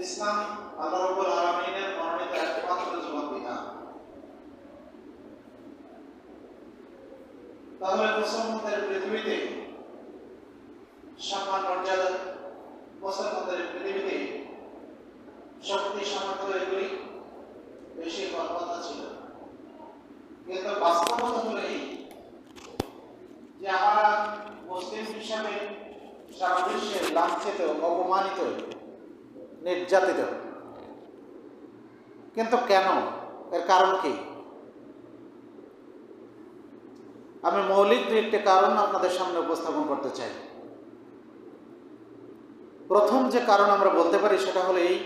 ইসলাম আল্লাহ রাব্বুল আলামিনের মনোনীত একমাত্র জীবন বিধান। তাহলে মুসলমানদের পৃথিবীতে সম্মান মর্যাদা, মুসলমানদের পৃথিবীতে শক্তি সামর্থ্য এগুলি বেশি হওয়ার কথা ছিল, কিন্তু বাস্তবতা হলো এই যে আমরা মুসলিম হিসাবে সারা বিশ্বে লাঞ্ছিত, অপমানিত, নির্যাতিত। কিন্তু কেন? এর কারণ কি? আমি মৌলিক একটি কারণ আপনাদের সামনে উপস্থাপন করতে চাই। প্রথম যে কারণ আমরা বলতে পারি সেটা হলো এই,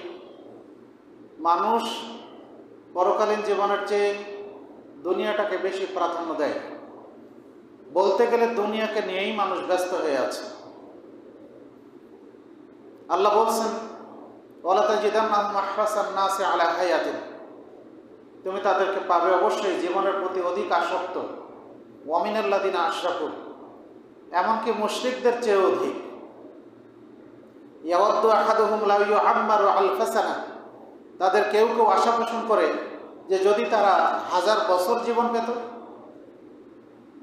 মানুষ পরকালীন জীবনের চেয়ে দুনিয়াটাকে বেশি প্রাধান্য দেয়। বলতে গেলে দুনিয়াকে নিয়েই মানুষ ব্যস্ত হয়ে আছে। আল্লাহ বলছেন, ওয়ালা তাজিদান্নাহুম আহরাসান নাসি আলা হায়াতিন, তুমি তাদেরকে পাবে অবশ্যই জীবনের প্রতি অধিক আসক্ত। ওয়া মিনাল্লাযিনা আশরাকু, এমনকি মুশরিকদের চেয়ে অধিক। ইয়াওয়াদ্দু আহাদুহুম লাউ ইউআম্মারু আলফা সানা, তাদের কেউ কেউ আশা পোষণ করে যে যদি তারা 1000 বছর জীবন পেত।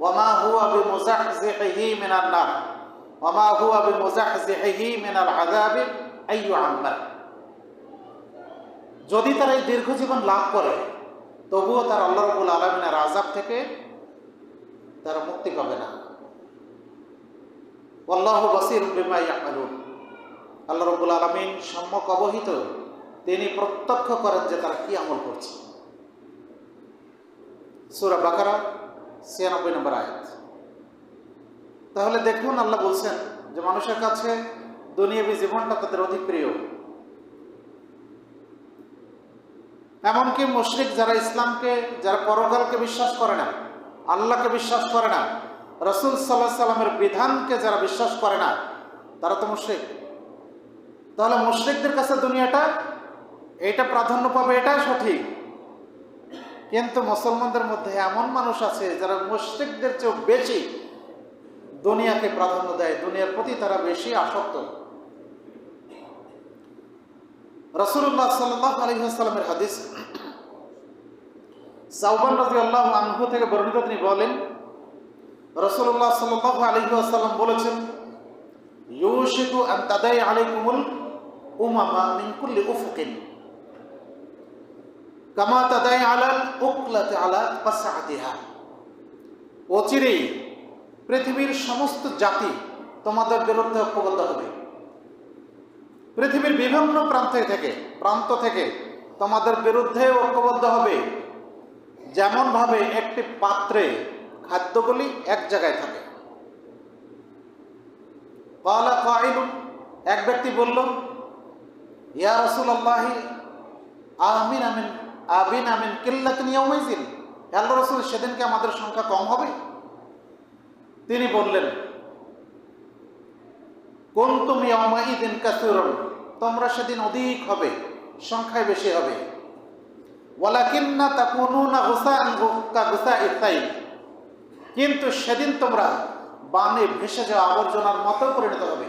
ওয়া মা হুয়া বিমুযাহজিহি মিনান নার, ওয়া মা হুয়া বিমুযাহজিহি মিনাল আযাবি আইয়ুআম্মার, যদি তারা এই দীর্ঘ জীবন লাভ করে তবুও তারা আল্লাহ রাব্বুল আলামিনের আযাব থেকে তারা মুক্তি পাবে না। আল্লাহু বাসীরুম বিমা ইয়ামালুন, আল্লাহ রাব্বুল আলামিন সম্যক অবহিত, তিনি প্রত্যক্ষ করেন যে তারা কি আমল করছে। সূরা বাকারা 96 নম্বর আয়াত। তাহলে দেখুন, আল্লাহ বলছেন যে মানুষের কাছে দুনিয়াবী জীবনটা তাদের অধিক প্রিয়। এমনকি মুশরিক যারা ইসলামকে, যারা পরকালকে বিশ্বাস করে না, আল্লাহকে বিশ্বাস করে না, রাসূল সাল্লাল্লাহু আলাইহি সাল্লামের বিধানকে যারা বিশ্বাস করে না, তারা তো মুশরিক। তাহলে মুশরিকদের কাছে দুনিয়াটা এইটা প্রাধান্য পাবে, এটাই সঠিক। কিন্তু মুসলমানদের মধ্যে এমন মানুষ আছে যারা মুশরিকদের চেয়ে বেশি দুনিয়াকে প্রাধান্য দেয়, দুনিয়ার প্রতি তারা বেশি আসক্ত। রাসূলুল্লাহ সাল্লাল্লাহু আলাইহি ওয়াসাল্লামের হাদিস, সাওবান রাদিয়াল্লাহু আনহু থেকে বর্ণিত, তিনি বলেন রাসূলুল্লাহ সাল্লাল্লাহু আলাইহি ওয়াসাল্লাম বলেছেন, ইউশিকু আন তাদাই আলাইকুমুল উমামা মিন কুল্লি উফুকিন কামা তাদাই আলাল উকলাতি আলা কাসআতিহা, অচিরেই পৃথিবীর সমস্ত জাতি তোমাদের বিরুদ্ধে ঐক্যবদ্ধ হবে। পৃথিবীর বিভিন্ন প্রান্ত থেকে তোমাদের বিরুদ্ধে ঐক্যবদ্ধ হবে, যেমন ভাবে একটি পাত্রে খাদ্যগুলি এক জায়গায় থাকে। ক্বালা কাইলুন, এক ব্যক্তি বলল, ইয়া রাসূলুল্লাহ আমিন কিল্লাতিন ইয়াউমাইযিন, আল্লাহর রাসূল, সেদিনকে আমাদের সংখ্যা কম হবে? তিনি বললেন, কুনতুম ইয়াউমাইযিন কাসীরান, তোমরা সেদিন অধিক হবে, সংখ্যায় বেশি হবে। ওয়ালাকিন্না তাকুনুনা গুসাআন কাগুসাইস সাইল, কিন্তু সেদিন তোমরা বানে ভেসে যাওয়া আবর্জনার মতো পরিণত হবে।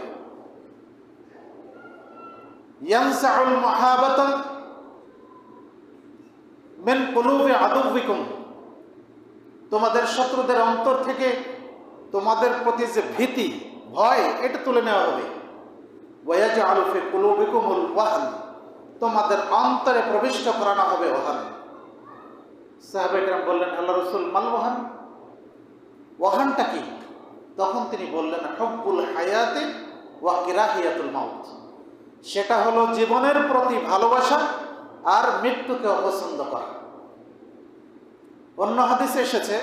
ইয়ানসাউল মুহাবাতা মিন কুলুবি আদুবিকুম, তোমাদের শত্রুদের অন্তর থেকে তোমাদের প্রতি যে ভীতি, ভয়, এটা তুলে নেওয়া হবে। ওয়ায়াজআলু ফি কুলুবিকুমুল ওয়াহন, তোমাদের অন্তরে প্রবিষ্ট করানো হবে ওহান। সাহাবায়ে কেরাম বললেন, আল্লাহ রাসূল, মাল ওয়াহন, ওয়াহনটা কি? তখন তিনি বললেন, হুব্বুল হায়াতি ওয়া কিরাহিয়াতুল মাউত, সেটা হলো জীবনের প্রতি ভালোবাসা আর মৃত্যুকে অপছন্দ করা। অন্য হাদিসে এসেছে,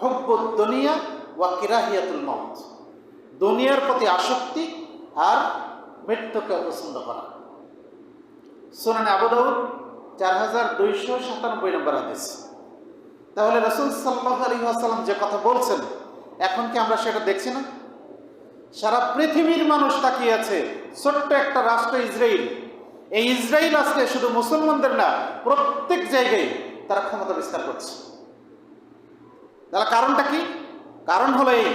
হুব্বুদ দুনিয়া ওয়া কিরাহিয়াতুল মাউত, দুনিয়ার প্রতি আসক্তি আর মৃত্যুকে অপছন্দ করা। সুনানে আবু দাউদ 4297 নম্বর হাদিস। তাহলে রাসূল সাল্লাল্লাহু আলাইহি ওয়াসাল্লাম যে কথা বলছেন, এখন কি আমরা সেটা দেখছি না? সারা পৃথিবীর মানুষ তাকিয়ে আছে। ছোট্ট একটা রাষ্ট্র ইসরায়েল, এই ইসরায়েল আজকে শুধু মুসলমানদের না, প্রত্যেক জায়গায় তারা ক্ষমতা বিস্তার করছে। তাহলে কারণটা কি? কারণ হলো এই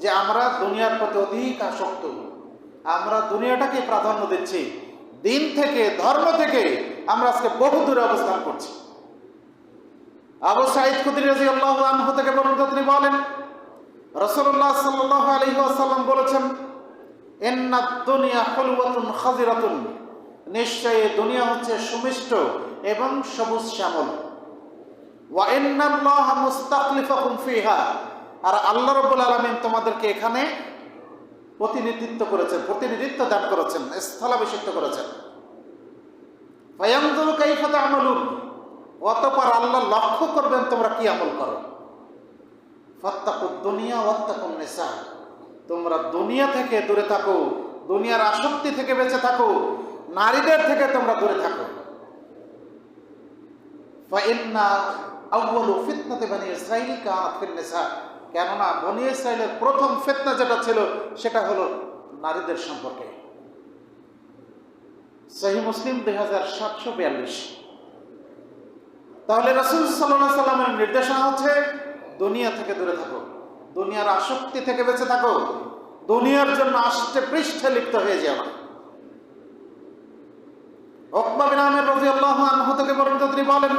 যে আমরা দুনিয়ার প্রতি অধিক আসক্ত, আমরা দুনিয়াটাকে প্রাধান্য দিচ্ছি, দিন থেকে, ধর্ম থেকে আমরা আজকে বহু দূরে অবস্থান করছি। আবু সাঈদ খুদরী রাদিয়াল্লাহু আনহু থেকে বর্ণিত, তিনি বলেন রাসূলুল্লাহ সাল্লাল্লাহু আলাইহি ওয়াসাল্লাম বলেছেন, ইন্নাদ দুনিয়া হুলওয়াতুন খাযিরাতুন, নিশ্চয়ই দুনিয়া হচ্ছে সুমিষ্ট এবং সবুজ শ্যামল। ওয়া ইন্নাল্লাহা মুস্তাখলিফাকুম ফিহা, আর আল্লাহ রাব্বুল আলামিন তোমাদেরকে এখানে প্রতিনিধিত্ব দান করেছেন, স্থলাভিষিক্ত করেছেন। ফায়ানজুরু কাইফা তা'মালুন, অতঃপর আল্লাহ লক্ষ্য করবেন তোমরা কি আমল করো। ফাত্তাকুদ দুনিয়া ওয়াত্তাকুন নিসা, তোমরা দুনিয়া থেকে দূরে থাকো, দুনিয়ার আসক্তি থেকে বেঁচে থাকো, নারীদের থেকে তোমরা দূরে থাকো। ফাইন্না আউয়ালু ফিতনাতি বনি ইসরাঈল কানাত ফিন নিসা, কেননা বনি ইসরাঈলের প্রথম ফিতনা যেটা ছিল সেটা হলো নারীদের সম্পর্কে। সহিহ মুসলিম 2742। তাহলে রাসূল সাল্লাল্লাহু আলাইহি সাল্লামের নির্দেশনা হচ্ছে দুনিয়া থেকে দূরে থাকো, দুনিয়ার আসক্তি থেকে বেঁচে থাকো, দুনিয়ার জন্য আষ্টে পৃষ্ঠে লিপ্ত হয়ে যাও না। উকবা বিন আমির রাদিয়াল্লাহু আনহু থেকে বর্ণিত, তিনি বলেন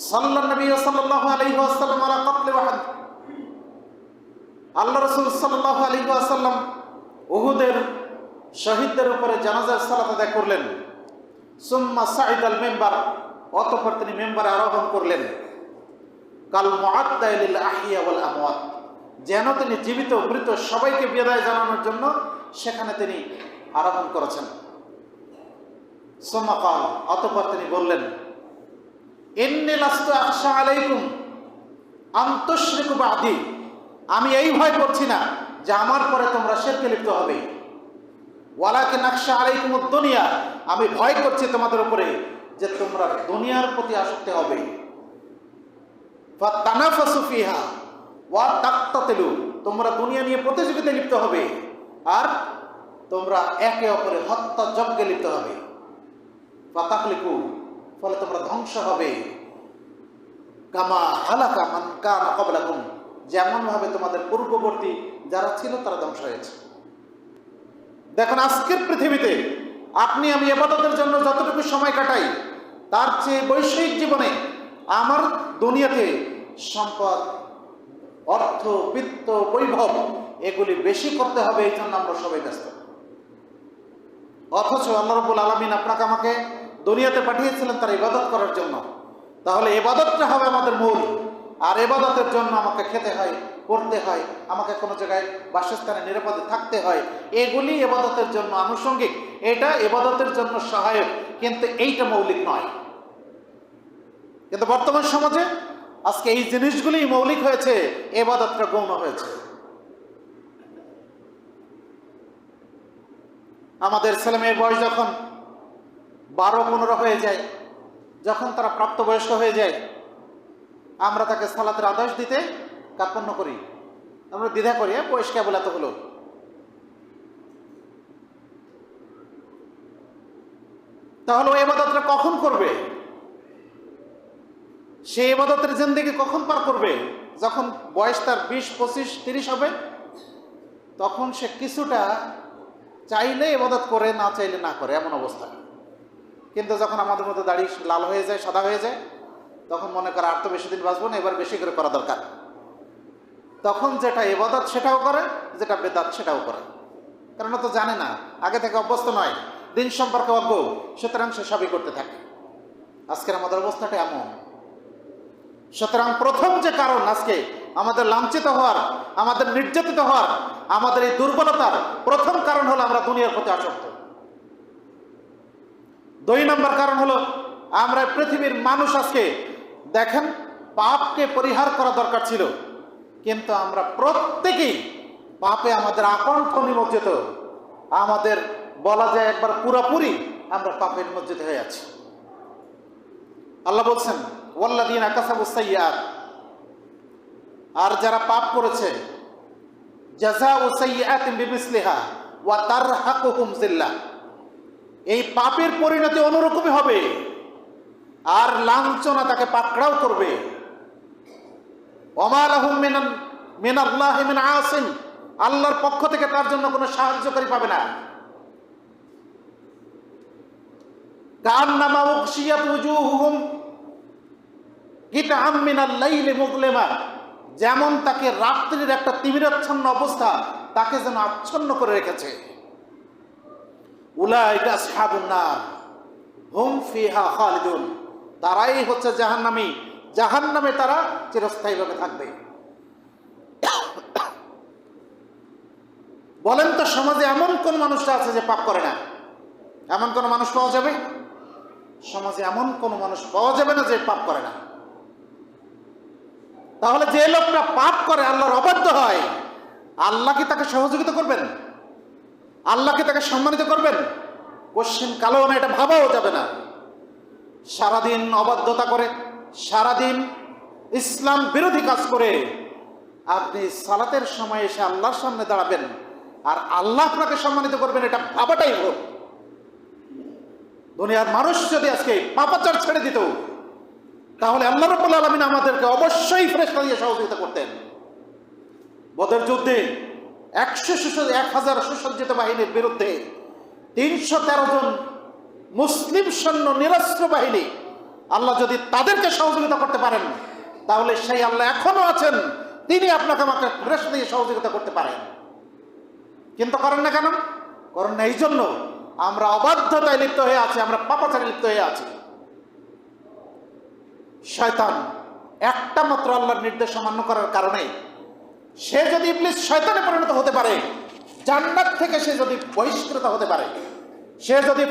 সাল্লাল্লাহু নবী সাল্লাল্লাহু আলাইহি ওয়াসাল্লাম আলা কতলি ওয়াহদ, আল্লাহ রাসূল সাল্লাল্লাহু আলাইহি ওয়াসাল্লাম উহুদের শহীদদের উপরে জানাজার সালাত আদায় করলেন। সুম্মা সাইদাল মিম্বার, অতঃপর তিনি মিম্বারে আরোহণ করলেন। কাল মুআদ্দা লিল আহইয়া ওয়াল আমওয়াত, যেন তিনি জীবিত মৃত সবাইকে বিদায় জানানোর জন্য সেখানে তিনি আরোহণ করেছেন। সুম্মা ক্বাল, অতঃপর তিনি বললেন, ইন্নী লাস্তু আখশা আলাইকুম আন তুশরিকু বা'দি, আমি এই ভয় করছি না যে আমার পরে তোমরা শিরকে লিপ্ত হবে। ওয়ালাকিন আখশা আলাইকুমুদ দুনিয়া, আমি ভয় করছি তোমাদের উপরে যে তোমরা দুনিয়ার প্রতি আসক্ত হবে। ফাতানাফাসু ফিহা ওয়া তাকতাতিলু, তোমরা দুনিয়া নিয়ে প্রতিযোগিতায় লিপ্ত হবে আর তোমরা একে অপরের হত্যা যজ্ঞে লিপ্ত হবে। ফাতাহলিকু, ফলে তোমরা ধ্বংস হবে। কামা হালাকা মান কানা ক্বাবলাকুম, যেমন ভাবে তোমাদের পূর্ববর্তী যারা ছিল তারা ধ্বংস হয়েছে। দেখুন, আজকের পৃথিবীতে আপনি আমি ইবাদতের জন্য যতটুকু সময় কাটাই, তার চেয়ে বৈষয়িক জীবনে আমার দুনিয়াতে সম্পদ, অর্থ, বিত্ত, বৈভব এগুলি বেশি করতে হবে, এই জন্য আমরা সবাই ব্যস্ত। অথচ আল্লাহ রাব্বুল আলামিন আপনাকে আমাকে দুনিয়াতে পাঠিয়েছিলেন তার ইবাদত করার জন্য। তাহলে ইবাদতটা হবে আমাদের মূল, আর ইবাদতের জন্য আমাকে খেতে হয়, পড়তে হয়, আমাকে কোনো জায়গায় বাসস্থানে নিরাপদে থাকতে হয়, এগুলি ইবাদতের জন্য আনুষঙ্গিক, এটা ইবাদতের জন্য সহায়ক, কিন্তু এইটা মৌলিক নয়। কিন্তু বর্তমান সমাজে আজকে এই জিনিসগুলি মৌলিক হয়েছে, ইবাদতটা গৌণ হয়েছে। আমাদের ছেলেমেয়ের বয়স যখন 12-15 হয়ে যায়, যখন তারা প্রাপ্তবয়স্ক হয়ে যায়, আমরা তাকে সালাতের আদেশ দিতে কার্পণ্য করি, আমরা দ্বিধা করি, বয়স কেবল এত হলো। তাহলে ওই ইবাদতটা কখন করবে? সেই ইবাদতের জিন্দেগি কখন পার করবে? যখন বয়স তার 20, 25, 30 হবে, তখন সে কিছুটা চাইলে ইবাদত করে, না চাইলে না করে, এমন অবস্থা। কিন্তু যখন আমাদের মধ্যে দাড়ি লাল হয়ে যায়, সাদা হয়ে যায়, তখন মনে করে আর তো বেশি দিন বাঁচবো না, এবার বেশি করে করা দরকার। তখন যেটা ইবাদত সেটাও করে, যেটা বেদাত সেটাও করে, কারণ তো জানে না, আগে থেকে অভ্যস্ত নয়, দিন সম্পর্কে অজ্ঞ, সুতরাং সে সবই করতে থাকে। আজকের আমাদের অবস্থাটা এমন। সুতরাং প্রথম যে কারণ আজকে আমাদের লাঞ্ছিত হওয়ার, আমাদের নির্যাতিত হওয়ার, আমাদের এই দুর্বলতার প্রথম কারণ হলো আমরা দুনিয়ার প্রতি আসক্ত। 2 নম্বর কারণ হলো আমরা পৃথিবীর মানুষ আজকে দেখেন, পাপকে পরিহার করা দরকার ছিল, কিন্তু আমরা প্রত্যেকেই পাপে আমাদের আকণ্ঠ নিমজ্জিত, আমাদের বলা যায় একবার পুরোপুরি আমরা পাপে নিমজ্জিত হয়ে আছি। আল্লাহ বলছেন ওয়াল্লাযীনা কাসাবুস সাইয়্যাত, আর যারা পাপ করেছে, জাযাউ সাইয়্যাতিন বিমিসলিহা ওয়া তারহাকুহুম যিল্লাহ, এই পাপের পরিণতি অনুরূপই হবে, আর লাঞ্ছনা তাকে পাকড়াও করবে। ওমা লাহুম মিনাল্লাহি মিন আসিম, আল্লাহর পক্ষ থেকে তার জন্য কোনো সাহায্যকারী পাবে না। কান্নামা উগশিয়াত উজুহুহুম কিতআম মিনাল লাইলি মুযলিমা, যেমন তাকে রাত্রির একটা তিমিরাচ্ছন্ন অবস্থা তাকে যেন আচ্ছন্ন করে রেখেছে। উলাইকা আসহাবুন নার হুম ফিহা খালিদুন, তারাই হচ্ছে জাহান্নামী, জাহান্নামে তারা চিরস্থায়ীভাবে থাকবে। বলেন তো সমাজে এমন কোন মানুষটা আছে যে পাপ করে না? এমন কোন মানুষ পাওয়া যাবে? সমাজে এমন কোন মানুষ পাওয়া যাবে না যে পাপ করে না। তাহলে যে লোকটা পাপ করে, আল্লাহর অবাধ্য হয়, আল্লাহ কি তাকে সহযোগিতা করবেন? আল্লাহ কি তাকে সম্মানিত করবেন? কোশ্চেন কালো না, এটা ভাবাও যাবে না। সারাদিন অবাধ্যতা করে, সারাদিন ইসলাম বিরোধী কাজ করে আপনি সালাতের সময় এসে আল্লাহর সামনে দাঁড়াবেন আর আল্লাহ আপনাকে সম্মানিত করবেন, এটা ভাবাটাই হোক। দুনিয়ার মানুষ যদি আজকে পাপাচার ছেড়ে দিত, তাহলে আল্লাহ রাব্বুল আলামিন আমাদেরকে অবশ্যই ফেরেশতা দিয়ে সহযোগিতা করতেন। বদর যুদ্ধে 1000 সুসজ্জিত বাহিনীর বিরুদ্ধে 313 জন মুসলিম সৈন্য নিরস্ত্র বাহিনী, আল্লাহ যদি তাদেরকে সহযোগিতা করতে পারেন, তাহলে সেই আল্লাহ এখনো আছেন, তিনি আপনাকে আমাকে ফেরেশতা দিয়ে সহযোগিতা করতে পারেন। কিন্তু করেন না কেন? করেন না এই জন্য আমরা অবাধ্যতায় লিপ্ত হয়ে আছি, আমরা পাপাচারে লিপ্ত হয়ে আছি। শয়তান একটা মাত্র আল্লাহর নির্দেশ অমান্য করার কারণে সে যদি ইবলিস শয়তানে পরিণত হতে পারে, জান্নাত থেকে সে যদি বহিষ্কৃত হতে পারে, সে যদি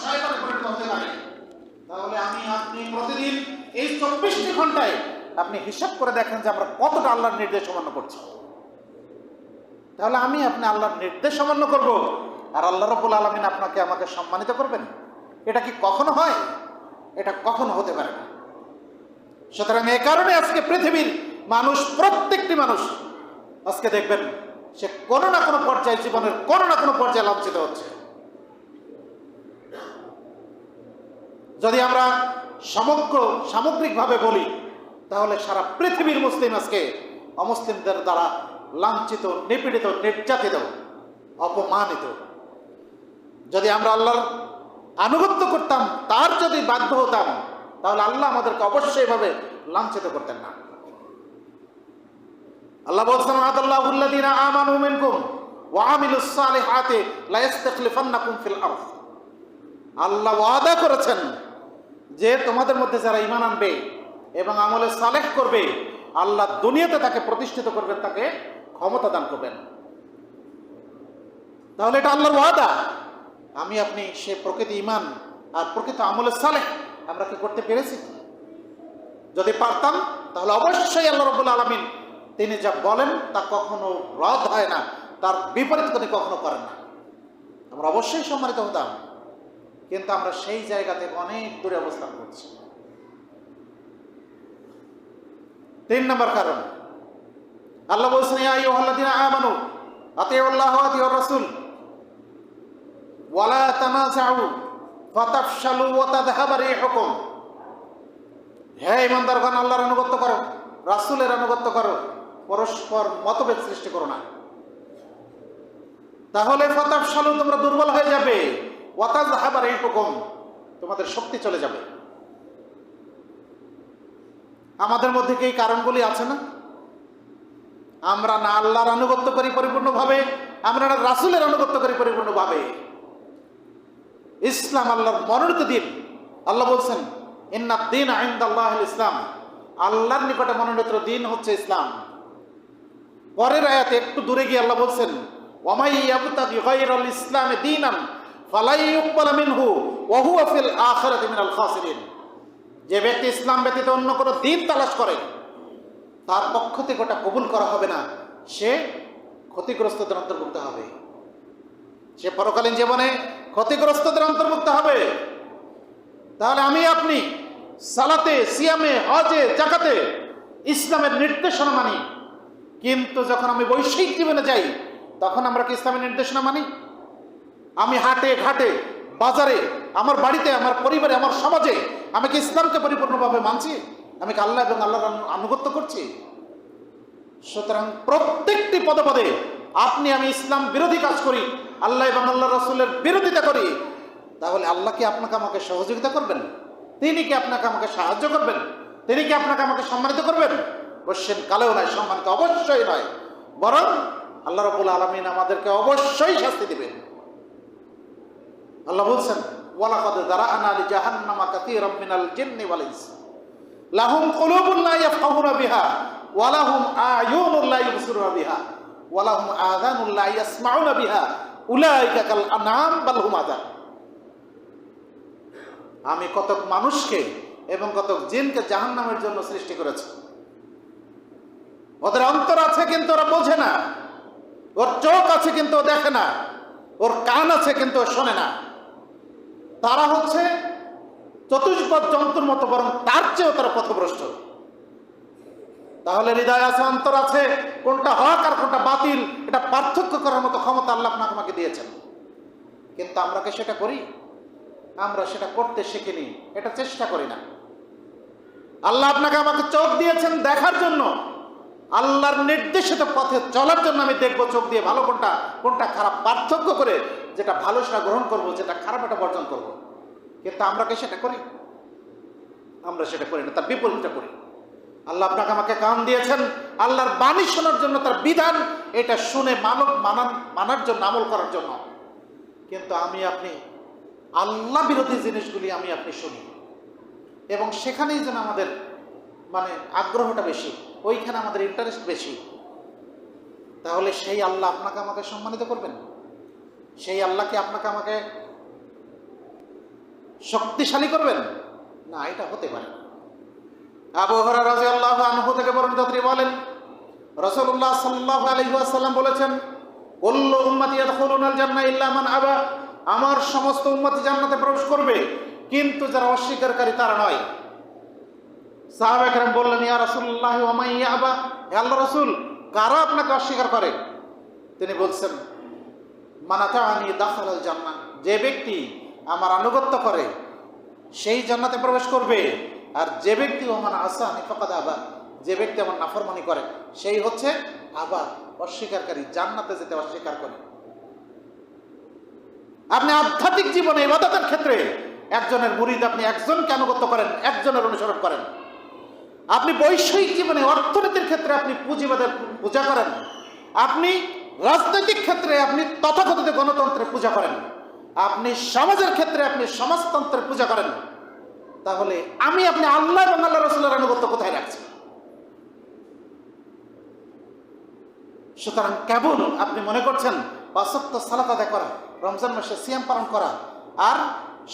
শয়তানে পরিণত হতে পারে, তাহলে আমি আপনি প্রতিদিন এই 24টি ঘন্টায় আপনি হিসাব করে দেখেন যে আমরা কতটা আল্লাহর নির্দেশ অমান্য করছি। তাহলে আমি আপনি আল্লাহর নির্দেশ অমান্য করব আর আল্লাহ রাব্বুল আলামিন আপনাকে আমাকে সম্মানিত করবেন? এটা কি কখনো হয়? এটা কখনো হতে পারে না। সুতরাং এই কারণে আজকে পৃথিবীর মানুষ, প্রত্যেকটি মানুষ আজকে দেখবেন সে কোনো না কোনো পর্যায়ে, জীবনের কোনো না কোনো পর্যায়ে লাঞ্ছিত হচ্ছে। যদি আমরা সামগ্রিকভাবে বলি, তাহলে সারা পৃথিবীর মুসলিম আজকে অমুসলিমদের দ্বারা লাঞ্ছিত, নিপীড়িত, নির্যাতিত, অপমানিত। যদি আমরা আল্লাহর আনুগত্য করতাম, তার যদি বাধ্য হতাম, তাহলে আল্লাহ আমাদেরকে অবশ্যই এভাবে লাঞ্ছিত করতেন না। আল্লাহ বলছেন, আদাল্লাহুল্লাযীনা আমানু মিনকুম ওয়া আমিলুস সালিহাতি লা ইস্তাখলিফান্নাকুম ফিল আরদ। আল্লাহ ওয়াদা করেছেন যে তোমাদের মধ্যে যারা ঈমান আনবে এবং আমলে সালেহ করবে, আল্লাহ দুনিয়াতে তাকে প্রতিষ্ঠিত করবেন, তাকে ক্ষমতা দান করবেন। তাহলে এটা আল্লাহর ওয়াদা। আমি আপনি সে প্রকৃত ঈমান আর প্রকৃত আমলে সালেহ আমরা কি করতে পেরেছি? যদি পারতাম, তাহলে অবশ্যই আল্লাহ রাব্বুল আলামিন তিনি যা বলেন তা কখনো রদ হয় না, তার বিপরীত তিনি কখনো করেন না। আমরা অবশ্যই সম্মানিত হতাম, কিন্তু আমরা সেই জায়গা থেকে অনেক দূরে অবস্থান করছি। 3 নম্বর কারণ, আল্লাহ বলছেন, ইয়া আইয়ুহাল্লাযীনা আমানু আতিউল্লাহ ওয়া আতিউর রাসূল ওয়ালা তানাযাউ ফাতাফশালু ওয়া তাযহাবা রিহুকুম। হে ঈমানদারগণ, আল্লাহর আনুগত্য করো, রাসূলের আনুগত্য করো, পরস্পর মতভেদ সৃষ্টি করো না, তাহলে ফাতাফশালু, তোমরা দুর্বল হয়ে যাবে, ওয়া তাযহাবা রিহুকুম, তোমাদের শক্তি চলে যাবে। আমাদের মধ্যে কি এই কারণগুলি আছে না? আমরা না আল্লাহর আনুগত্য করি পরিপূর্ণভাবে, আমরা না রাসূলের আনুগত্য করি পরিপূর্ণভাবে। ইসলাম আল্লাহর মনোনীত দিন। আল্লাহ বলছেন, ইন্নাদ দীনা ইনদাল্লাহিল ইসলাম, আল্লাহর নিকটে মনোনীত দিন হচ্ছে ইসলাম। পরের আয়াতে একটু দূরে গিয়ে আল্লাহ বলছেন, ওয়া মান ইয়াবতাগি গায়রাল ইসলামি দীনান ফালা ইউকবালু মিনহু ওয়া হুয়া ফিল আখিরাতি মিনাল খাসিরিন। যে ব্যক্তি ইসলাম ব্যতীত অন্য কোনো দিন তালাশ করে, তার পক্ষ থেকে ওটা কবুল করা হবে না, সে ক্ষতিগ্রস্তদের অন্তর্ভুক্ত হবে, সে পরকালীন জীবনে ক্ষতিগ্রস্তদের অন্তর্ভুক্ত হবে। তাহলে আমি আপনি সালাতে, সিয়ামে, হজে, যাকাতে ইসলামের নির্দেশনা মানি, কিন্তু যখন আমি বৈশ্বিক জীবনে যাই, তখন আমরা কি ইসলামের নির্দেশনা মানি? আমি হাটে ঘাটে, বাজারে, আমার বাড়িতে, আমার পরিবারে, আমার সমাজে আমি কি ইসলামকে পরিপূর্ণভাবে মানছি? আমি কি আল্লাহ এবং আল্লাহর আনুগত্য করছি? সুতরাং প্রত্যেকটি পদে পদে আপনি আমি ইসলাম বিরোধী কাজ করি, আল্লাহ এবং আল্লাহ রসুলের বিরোধিতা করি, তাহলে আল্লাহ কি আপনাকে আমাকে সহযোগিতা করবেন? তিনি কি আপনাকে আমাকে সাহায্য করবেন? তিনি কি আপনাকে আমাকে সম্মানিত করবেন? কোশ্চেন কালেও নয়, সম্মানিত অবশ্যই নয়, বরং আল্লাহ রাব্বুল আলামিন আমাদেরকে অবশ্যই শাস্তি দিবেন। আল্লাহ বলছেন, ওয়ালাকাদ যারা'না লিজাহান্নামা কাসীরাম মিনাল জিন্নি ওয়াল ইনস লাহুম কুলুবুন লা ইয়াফকাহুনা বিহা ওয়া লাহুম আ'য়ুনুন লা ইবসিরুনা বিহা ওয়া লাহুম আযানুন লা ইয়াসমাউনা বিহা উলাইকা কাল আনআম বাল হুম আযাল। আমি কতক মানুষকে এবং কতক জিনকে জাহান্নামের জন্য সৃষ্টি করেছি। ওদের অন্তর আছে কিন্তু ওরা বোঝে না, ওর চোখ আছে কিন্তু ও দেখে না, ওর কান আছে কিন্তু ও শোনে না। তারা হচ্ছে চতুষ্পদ জন্তুর মতো, বরং তার চেয়েও তারা পথভ্রষ্ট। তাহলে হৃদয় আছে, অন্তর আছে, কোনটা হক আর কোনটা বাতিল এটা পার্থক্য করার মতো ক্ষমতা আল্লাহ আপনাকে আমাকে দিয়েছেন। কিন্তু আমরা কি সেটা করি? আমরা সেটা করতে শিখিনি, এটা চেষ্টা করি না। আল্লাহ আপনাকে আমাকে চোখ দিয়েছেন দেখার জন্য, আল্লাহর নির্দেশিত পথে চলার জন্য। আমি দেখবো চোখ দিয়ে ভালো কোনটা, কোনটা খারাপ, পার্থক্য করে যেটা ভালো সেটা গ্রহণ করব, যেটা খারাপ এটা বর্জন করব। কিন্তু আমরা কি সেটা করি? আমরা সেটা করি না, তার বিপরীতটা করি। আল্লাহ আপনাকে আমাকে কান দিয়েছেন আল্লাহর বাণী শোনার জন্য, তার বিধান এটা শুনে মানার জন্য, আমল করার জন্য। কিন্তু আমি আপনি আল্লাহ বিরোধী জিনিসগুলি আমি আপনি শুনি, এবং সেখানেই যেন আমাদের আগ্রহটা বেশি, ওইখানে আমাদের ইন্টারেস্ট বেশি। তাহলে সেই আল্লাহ আপনাকে আমাকে সম্মানিত করবেন? সেই আল্লাহকে আপনাকে আমাকে শক্তিশালী করবেন? না, এটা হতে পারে। আবু হুরায়রা রাদিয়াল্লাহু আনহু থেকে বর্ণিত, তিনি বলেন, রাসূলুল্লাহ সাল্লাল্লাহু আলাইহি ওয়াসাল্লাম বলেছেন, কুল্লু উম্মতি ইয়াদখুলুনাল জান্নাহ ইল্লা মান আবা। আমার সমস্ত উম্মতি জান্নাতে প্রবেশ করবে, কিন্তু যারা অস্বীকারী তারা নয়। সাহাবায়ে কেরাম বললেন, ইয়া রাসূলুল্লাহ ওয়া মান ইয়াবা, হে আল্লাহর রাসূল, কারা আপনাকে অস্বীকার করে? তিনি বলছেন, মান আতাআনি দাখালাল জান্নাহ, যে ব্যক্তি আমার আনুগত্য করে সেই জান্নাতে প্রবেশ করবে। আর যে ব্যক্তি ওমান আসানি ফাকাদ আবা, যে ব্যক্তি আমার নাফরমানি করে সেই হচ্ছে আবা, অস্বীকারী, জান্নাতে যেতে অস্বীকার করে। আপনি আধ্যাত্মিক জীবনে, ইবাদতের ক্ষেত্রে একজনের মুরিদ, আপনি একজনকে আনুগত্য করেন, একজনের অনুসরণ করেন। আপনি বৈষয়িক জীবনে, অর্থনীতির ক্ষেত্রে আপনি পুঁজিবাদের পূজা করেন। আপনি রাজনৈতিক ক্ষেত্রে আপনি তথাকথিত গণতন্ত্রের পূজা করেন। আপনি সমাজের ক্ষেত্রে আপনি সমাজতন্ত্রের পূজা করেন। তাহলে আমি আপনি আল্লাহ এবং আল্লাহ রাসূলের আনুগত্য কোথায় রাখছি? সুতরাং কেবল আপনি মনে করছেন ৫ ওয়াক্ত সালাত আদায় করা, রমজান মাসে সিয়াম পালন করা, আর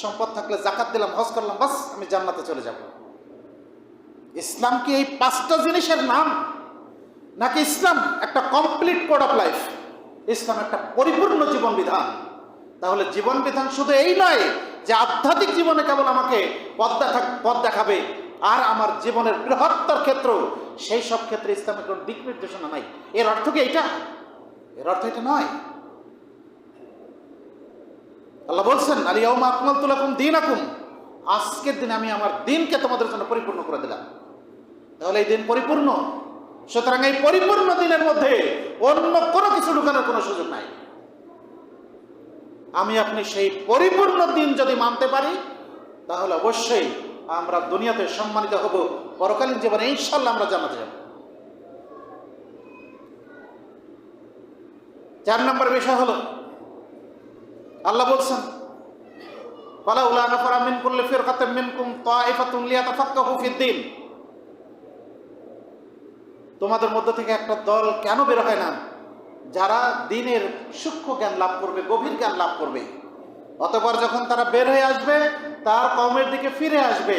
সম্পদ থাকলে যাকাত দিলাম, হজ করলাম, বাস আমি জান্নাতে চলে যাব। ইসলাম কি এই 5টা জিনিসের নাম? নাকি ইসলাম একটা কমপ্লিট কোড অফ লাইফ? ইসলাম একটা পরিপূর্ণ জীবন বিধান। তাহলে জীবন বিধান শুধু এই নয় যে আধ্যাত্মিক জীবনে কেবল আমাকে পথ দেখাবে, আর আমার জীবনের বৃহত্তর ক্ষেত্র, সেই সব ক্ষেত্রে ইসলামের কোনো দিক নির্দেশনা নাই। এর অর্থ কি এটা? এর অর্থ এটা নয়। আল্লাহ বলছেন, আল ইয়াউমা আকমালতু লাকুম দীনাকুম, আজকের দিনে আমি আমার দিনকে তোমাদের জন্য পরিপূর্ণ করে দিলাম। তাহলে এই দিন পরিপূর্ণ। সুতরাং এই পরিপূর্ণ দিনের মধ্যে অন্য কোনো কিছু ঢুকানোর কোনো সুযোগ নাই। আমি আপনি সেই পরিপূর্ণ দিন যদি মানতে পারি, তাহলে অবশ্যই আমরা দুনিয়াতে সম্মানিত হব, পরকালীন জীবনে ইনশাআল্লাহ আমরা জান্নাতে যাব। 4 নম্বর বিষয় হলো, আল্লাহ বলছেন, ফালাউলা নাফারা মিন কুল্লি ফিরকাতিন মিনকুম তাইফাতুন লিয়াতাফাক্কাহু ফিদ-দীন, তোমাদের মধ্য থেকে একটা দল কেন বের হয় না যারা দ্বীনের সূক্ষ্ম জ্ঞান লাভ করবে, গভীর জ্ঞান লাভ করবে। অতঃপর যখন তারা বের হয়ে আসবে, তার কওমের দিকে ফিরে আসবে,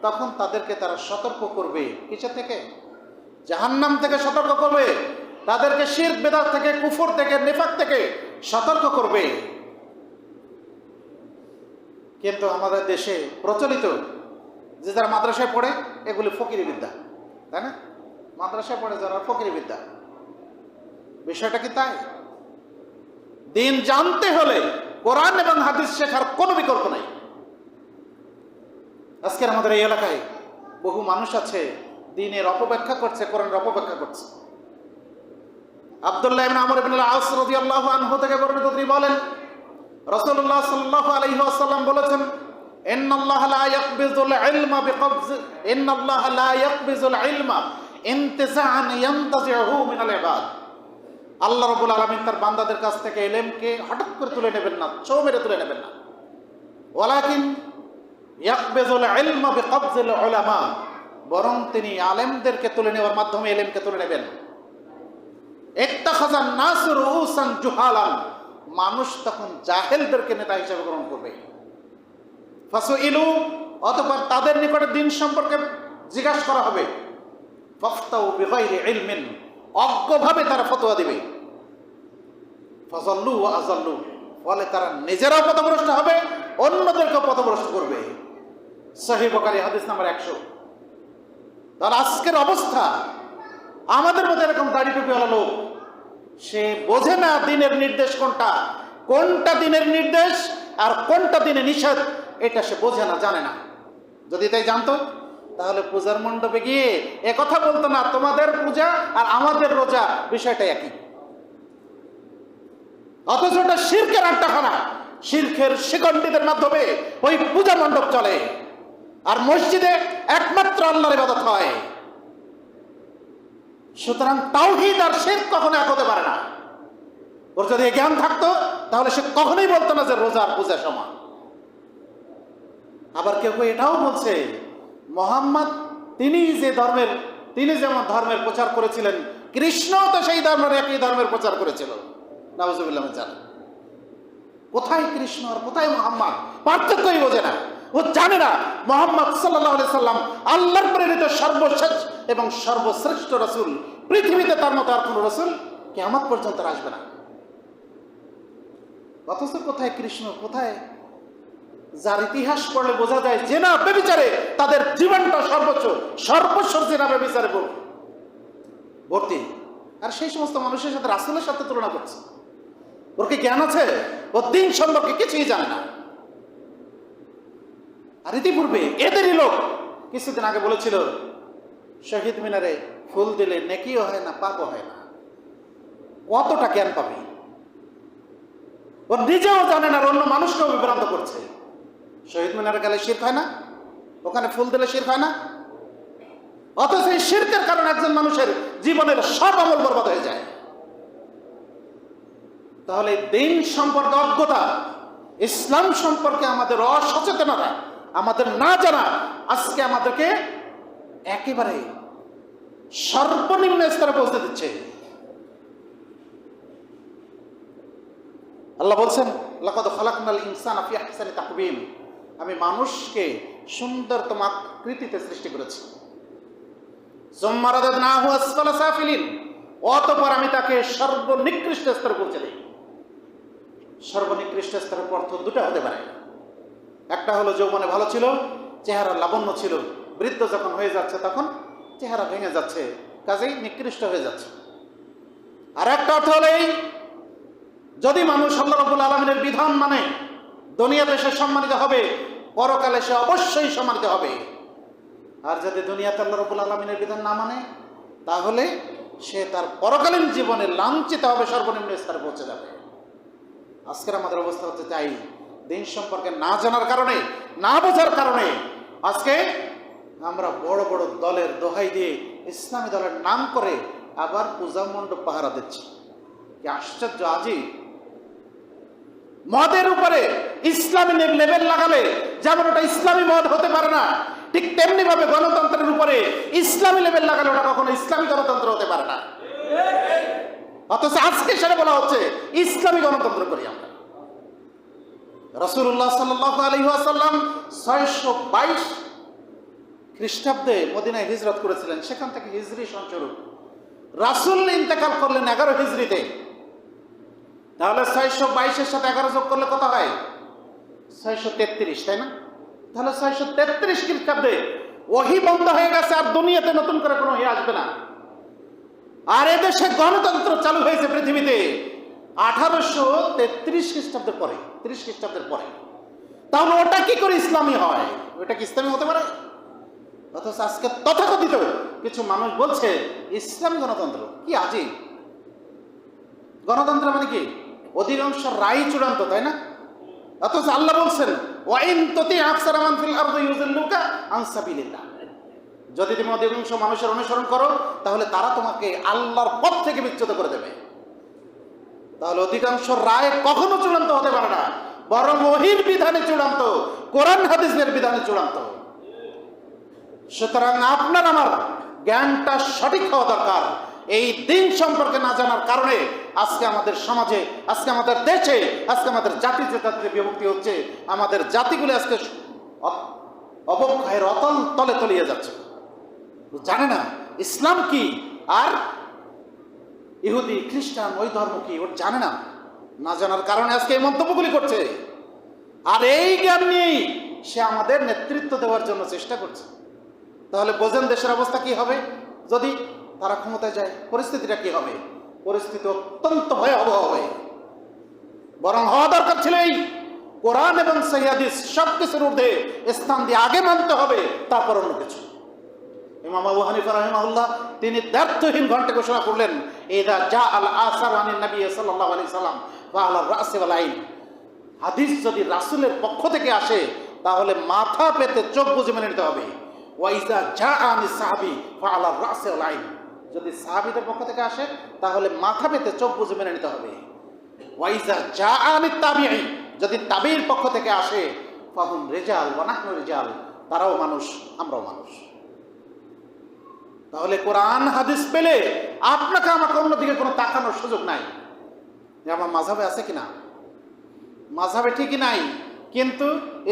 তখন তাদেরকে তারা সতর্ক করবে। কিসের থেকে? জাহান্নাম থেকে সতর্ক করবে। তাদেরকে শিরক বিদআত থেকে, কুফর থেকে, নিফাক থেকে সতর্ক করবে। কিন্তু আমাদের দেশে প্রচলিত যে যারা মাদ্রাসায় পড়ে, এগুলি ফকিরি বিদ্যা, তাই না? মাদ্রাসায় পড়ে যারা, ফকিরি বিদ্যা। বিষয়টা কি তাই? দিন জানতে হলে কোরআন এবং হাদিস শেখার কোনো বিকল্প নাই। আজকের আমাদের এই এলাকায় বহু মানুষ আছে দিনের অপব্যাখ্যা করছে, কোরআনের অপব্যাখ্যা করছে। আব্দুল্লাহ ইবনে আমর ইবনে আল-আস রাদিয়াল্লাহু আনহু থেকে বর্ণিত, তিনি বলেন রাসূলুল্লাহ সাল্লাল্লাহু আলাইহি ওয়াসাল্লাম বলেছেন, ইন্নাল্লাহা লা ইয়াকবিজুল ইলমা বিকবজ ইন্নাল্লাহা লা ইয়াকবিজুল ইলমা ইনতিজাআন ইয়ানতাজিহু মিনাল ইবাদ। আল্লাহ রাব্বুল আলামিন তার বান্দাদের কাছ থেকে ইলমকে হঠাৎ করে তুলে নেবেন না, ছো মেরে তুলে নেবেন না। ওয়ালাকিন ইয়াকবিজুল ইলমা বিকবজিল উলামা, বরং তিনি আলেমদেরকে তুলে নেওয়ার মাধ্যমে ইলমকে তুলে নেবেন। ইত্তাখাযান নাসু রুউসান জুহালান, মানুষ তখন জাহেলদেরকে নেতা হিসেবে গ্রহণ করবে। ফাসুইলু, অতঃপর তাদের নিকটে দিন সম্পর্কে জিজ্ঞাসা করা হবে। ফাফতাউ বিগাইরি ইলমিন, অজ্ঞভাবে তারা ফতোয়া দিবে। ফাযাল্লু ওয়া আযাল্লু, ফলে তারা নিজেরাও পথভ্রষ্ট হবে, অন্যদেরকেও পথভ্রষ্ট করবে। সহিহ বুখারী হাদিস নাম্বার 100। তাহলে আজকের অবস্থা, আমাদের মধ্যে এরকম দাড়ি টুপিওয়ালা লোক, সে বোঝে না দিনের নির্দেশ কোনটা, কোনটা দিনের নির্দেশ আর কোনটা দিনে নিষেধ, এটা সে বোঝে না, জানে না। যদি তাই জানতো তাহলে পূজার মণ্ডপে গিয়ে এ কথা বলতো না, তোমাদের পূজা আর আমাদের রোজা বিষয়টা একই। অথচ ওটা শিরকের আড্ডাখানা, শিরকের শিকণ্ডিদের মাধ্যমে ওই পূজা মণ্ডপ চলে, আর মসজিদে একমাত্র আল্লাহর ইবাদত হয়। সুতরাং তাওহীদ আর শিরক কখনো এক হতে পারে না। ওর যদি জ্ঞান থাকতো তাহলে সে কখনোই বলতো না যে রোজা আর পূজা সমান। আবার কেউ কেউ এটাও বলছে, মুহাম্মদ তিনি যেমন ধর্মের প্রচার করেছিলেন, কৃষ্ণ তো সেই ধর্মের একই ধর্মের প্রচার করেছিল। নাউজুবিল্লাহ। জানে কোথায় কৃষ্ণ আর কোথায় মুহাম্মদ, পার্থক্যই বোঝে না। ও জানে না মুহাম্মদ সাল্লাল্লাহু আলাইহি সাল্লাম আল্লাহর প্রেরিত সর্বশেষ এবং সর্বশ্রেষ্ঠ রাসূল। পৃথিবীতে তার মতো আর কোন রাসূল কিয়ামত পর্যন্ত আসবে না। অথচ কোথায় কৃষ্ণ, কোথায়, যার ইতিহাস পড়লে বোঝা যায় যে না বেবিচারে তাদের জীবনটা সর্বস্ব জেনা বেবিচারে ভর্তি। আর সেই সমস্ত মানুষের সাথে রাসূলের সাথে তুলনা করছে। ওর কি জ্ঞান আছে? ও দিন সম্পর্কে কিছুই জানে না। আর ইতিপূর্বে এদেরই লোক কিছুদিন আগে বলেছিল, শহীদ মিনারে ফুল দিলে নেকিও হয় না, পাপও হয় না। কতটা জ্ঞান পাবে? ও নিজেও জানে না, অন্য মানুষকেও বিভ্রান্ত করছে। শহীদ মিনারে গেলে শিরক হয় না, ওখানে ফুল দিলে শিরক হয় না। অথচ এই শিরকের কারণে একজন মানুষের জীবনের সব আমল বরবাদ হয়ে যায়। তাহলে দিন সম্পর্কে অজ্ঞতা, ইসলাম সম্পর্কে আমাদের অসচেতনতা, আমাদের না জানা আজকে আমাদেরকে একেবারে সর্বনিম্ন স্তরে পৌঁছে দিচ্ছে। আল্লাহ বলছেন, লাকাদ খালাকনাল ইনসানা ফি আহসানি তাকবীম, আমি মানুষকে সুন্দরতম আকৃতিতে সৃষ্টি করেছি। সুম্মা রাদাদনাহু আসফালা সাফিলিন, অতঃপর আমি তাকে সর্বনিকৃষ্ট স্তরে পৌঁছে দিই। সর্বনিকৃষ্ট স্তরের অর্থ দুটো হতে পারে। একটা হলো যৌবনে ভালো ছিল, চেহারা লাবণ্য ছিল, বৃদ্ধ যখন হয়ে যাচ্ছে তখন চেহারা ভেঙে যাচ্ছে, কাজেই নিকৃষ্ট হয়ে যাচ্ছে। আর একটা অর্থ হলো এই, যদি মানুষ আল্লাহ রাব্বুল আলামিনের বিধান মানে দুনিয়াতে সে সম্মানিত হবে, পরকালে সে অবশ্যই সম্মানিত হবে। আর যদি দুনিয়াতে আল্লাহ রাব্বুল আলামিনের বিধান না মানে, তাহলে সে তার পরকালীন জীবনে লাঞ্ছিত হবে, সর্বনিম্ন স্তরে পৌঁছে যাবে। আজকের আমাদের অবস্থা হচ্ছে তাই। দিন সম্পর্কে না জানার কারণে, না বোঝার কারণে আজকে আমরা বড় বড় দলের দোহাই দিয়ে ইসলামী দলের নাম করে আবার পূজা মণ্ডপ পাহারা দিচ্ছি। কি আশ্চর্য! আজই মদের উপরে ইসলামী লেবেল লাগালে যেমন ওটা ইসলামী মদ হতে পারে না, ঠিক তেমনি ভাবে গণতন্ত্রের উপরে ইসলামী লেবেল লাগালে ওটা কখনো ইসলামী গণতন্ত্র হতে পারে না। অথচ আজকে সেটা বলা হচ্ছে ইসলামী গণতন্ত্র করি আমরা। রাসূলুল্লাহ সাল্লাল্লাহু আলাইহি ওয়াসাল্লাম 622 খ্রিস্টাব্দে মদিনায় হিজরত করেছিলেন। সেখান থেকে হিজরি সনস্বরূপ রাসূল ইন্তেকাল করলেন 11 হিজরিতে। তাহলে 622 সাথে 11 যোগ করলে কত হয়? 633, তাই না? তাহলে 633 খ্রিস্টাব্দে ওহী বন্ধ হয়ে গেছে, আর দুনিয়াতে নতুন করে কোনো ওহী আসবে না। আর এদেশে গণতন্ত্র চালু হয়েছে পৃথিবীতে 1833 খ্রিস্টাব্দের পরে, 30 খ্রিস্টাব্দের পরে। তাহলে ওটা কি করে ইসলামী হয়? ওটা কি ইসলামী হতে পারে? অথচ আজকে তথাকথিত কিছু মানুষ বলছে ইসলাম গণতন্ত্র। কি আজীব! গণতন্ত্র মানে কি? অধিকাংশ রায় চূড়ান্ত, তাই না? অথচ আল্লাহ বলছেন ওয়াইন তুতি আকসারা মান ফিল আরদি ইউযিল্লুকা আন সাবিলিল্লাহ, যদি তুমি অধিকাংশ মানুষের অনুসরণ করো তাহলে তারা তোমাকে আল্লাহর পথ থেকে বিচ্যুত করে দেবে। তাহলে অধিকাংশ রায় কখনো চূড়ান্ত হতে পারে না, বরং ওহীর বিধানে চূড়ান্ত, কোরআন হাদিসের বিধানে চূড়ান্ত। সুতরাং আপনার আমার জ্ঞানটা সঠিক হওয়া দরকার। এই দিন সম্পর্কে না জানার কারণে আজকে আমাদের সমাজে, আজকে আমাদের দেশে, আজকে আমাদের জাতি জাতিতে বিভক্তি হচ্ছে। আমাদের জাতিগুলো আজকে অবক্ষয়ের অতল তলে তলিয়ে যাচ্ছে, জানে না ইসলাম কি আর ইহুদি খ্রিস্টান ওই ধর্ম কি ওর জানে না। না জানার কারণে আজকে এই মন্তব্যগুলি করছে। আর এই জ্ঞান নিয়েই সে আমাদের নেতৃত্ব দেওয়ার জন্য চেষ্টা করছে। তাহলে বোঝেন দেশের অবস্থা কি হবে যদি তারা ক্ষমতায় যায়, পরিস্থিতিটা কি হবে? পরিস্থিতি অত্যন্ত ভয়াবহ হবে। বরং হওয়া দরকার ছিল এই কোরআন এবং সহিহ হাদিস সবকিছুর ঊর্ধ্বে স্থান দিয়ে আগে মানতে হবে, তারপর অন্য কিছু। ইমাম আবু হানিফা রাহিমাহুল্লাহ তিনি দ্ব্যর্থহীন ঘন্টা ঘোষণা করলেন, ইযা জা আল আসার আনিন নবী সাল্লাল্লাহু আলাইহি সাল্লাম ওয়া আলা রাসি ওয়াল আইন, হাদিস যদি রাসূলের পক্ষ থেকে আসে তাহলে মাথা পেতে চোখ বুজে মেনে নিতে হবে। ওয়া ইযা জা আনি সাহাবী ওয়া আলা রাসি ওয়াল আইন, যদি সাহাবীদের পক্ষ থেকে আসে তাহলে মাথা পেতে চোখ বুজে মেনে নিতে হবে। ওয়া ইযা জা আনি তাবিঈ, যদি তাবিঈর পক্ষ থেকে আসে ফাহুম রিজাল ওয়া নাহনু রিজাল, তারাও মানুষ আমরাও মানুষ। তাহলে কোরআন হাদিস পেলে আপনাকে আমাকে অন্যদিকে কোনো তাকানোর সুযোগ নাই যে আমার মাযহাবে আছে কিনা। মাযহাবে ঠিকই নাই, কিন্তু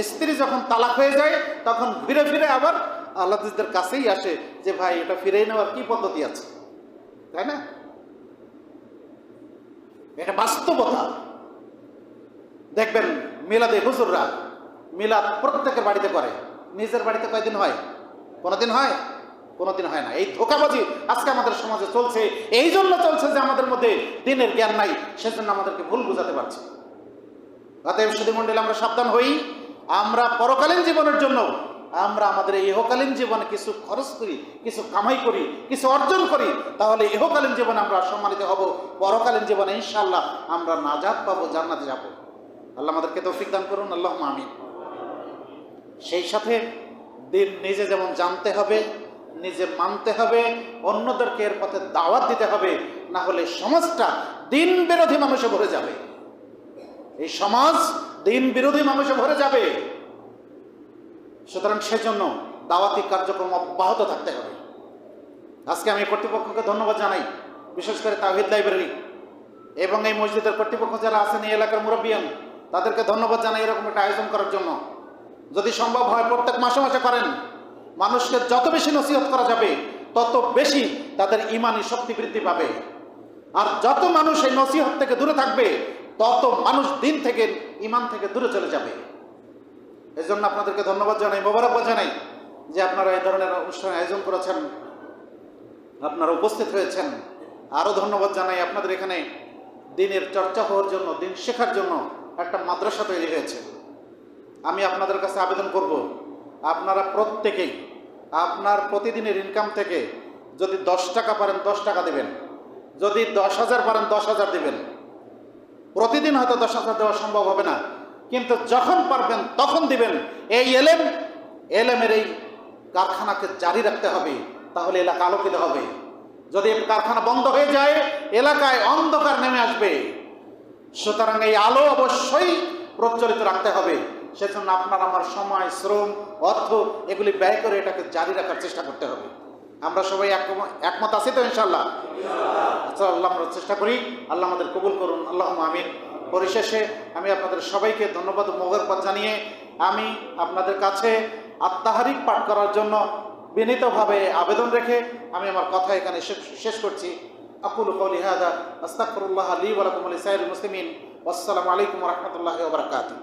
স্ত্রী যখন তালাক হয়ে যায় তখন ফিরে ফিরে আবার আল্লাহদের কাছেই আসে যে ভাই এটা ফিরিয়ে নেওয়ার কি পদ্ধতি আছে, তাই না? এটা বাস্তবতা। দেখবেন মিলাদে হুজুররা মিলাদ প্রত্যেকের বাড়িতে করে, নিজের বাড়িতে কয়দিন হয়? কোনোদিন হয়? কোনোদিন হয় না। এই ধোঁকাবাজি আজকে আমাদের সমাজে চলছে। এই জন্য চলছে যে আমাদের মধ্যে দিনের জ্ঞান নাই, সেজন্য আমাদেরকে ভুল বুঝাতে পারছে। অতএব সুধী মণ্ডলী, আমরা সাবধান হই। আমরা পরকালীন জীবনের জন্য আমরা আমাদের এই ইহকালীন জীবনে কিছু খরচ করি, কিছু কামাই করি, কিছু অর্জন করি, তাহলে ইহকালীন জীবনে আমরা সম্মানিত হব, পরকালীন জীবনে ইনশাআল্লাহ আমরা নাজাত পাবো, জান্নাতে যাব। আল্লাহ আমাদেরকে তৌফিক দান করুন, আল্লাহুম্মা আমিন। সেই সাথে দিন নিজে যেমন জানতে হবে, নিজে মানতে হবে, অন্যদেরকে এর পথে দাওয়াত দিতে হবে, না হলে সমাজটা দিন বিরোধী মানুষে ভরে যাবে। এই সমাজ দিন বিরোধী মানুষে ভরে যাবে। সুতরাং সেজন্য দাওয়াতি কার্যক্রম অব্যাহত থাকতে হবে। আজকে আমি কর্তৃপক্ষকে ধন্যবাদ জানাই, বিশেষ করে তাওহীদ লাইব্রেরি এবং এই মসজিদের কর্তৃপক্ষ যারা আছেন, এই এলাকার মুরব্বিয়ান, তাদেরকে ধন্যবাদ জানাই এরকম একটা আয়োজন করার জন্য। যদি সম্ভব হয় প্রত্যেক মাসে মাসে করেন। মানুষকে যত বেশি নসিহত করা যাবে তত বেশি তাদের ঈমানি শক্তি বৃদ্ধি পাবে। আর যত মানুষ এই নসিহত থেকে দূরে থাকবে তত মানুষ দিন থেকে, ঈমান থেকে দূরে চলে যাবে। এই জন্য আপনাদেরকে ধন্যবাদ জানাই, মোবারকবাদ জানাই যে আপনারা এই ধরনের অনুষ্ঠান আয়োজন করেছেন, আপনারা উপস্থিত হয়েছেন। আরও ধন্যবাদ জানাই আপনাদের এখানে দিনের চর্চা হওয়ার জন্য, দিন শেখার জন্য একটা মাদ্রাসা তৈরি হয়েছে। আমি আপনাদের কাছে আবেদন করব, আপনারা প্রত্যেকেই আপনার প্রতিদিনের ইনকাম থেকে যদি 10 টাকা পারেন 10 টাকা দেবেন, যদি 10,000 পারেন 10,000 দেবেন। প্রতিদিন হয়তো 10,000 দেওয়া সম্ভব হবে না, কিন্তু যখন পারবেন তখন দিবেন। এই এলেমের এই কারখানাকে জারি রাখতে হবে, তাহলে এলাকা আলোকিত হবে। যদি কারখানা বন্ধ হয়ে যায় এলাকায় অন্ধকার নেমে আসবে। সুতরাং এই আলো অবশ্যই প্রজ্বলিত রাখতে হবে। সেজন্য আপনার আমার সময়, শ্রম, অর্থ এগুলি ব্যয় করে এটাকে জারি রাখার চেষ্টা করতে হবে। আমরা সবাই একমত আছি তো ইনশাআল্লাহ? আচ্ছা, আল্লাহ আমরা চেষ্টা করি, আল্লাহ আমাদের কবুল করুন, আল্লাহুম্মা আমিন। পরিশেষে আমি আপনাদের সবাইকে ধন্যবাদ ও মোবারকবাদ জানিয়ে আমি আপনাদের কাছে আত-তাহরিক পাঠ করার জন্য বিনীতভাবে আবেদন রেখে আমি আমার কথা এখানে শেষ করছি। আকুলু কওলি হাযা আস্তাগফিরুল্লাহ লি ওয়া লাকুম ওয়া লিসাইরিল মুসলিমিন। ওয়াসসালামু আলাইকুম ওয়া রাহমাতুল্লাহি ওয়া বারাকাতুহু।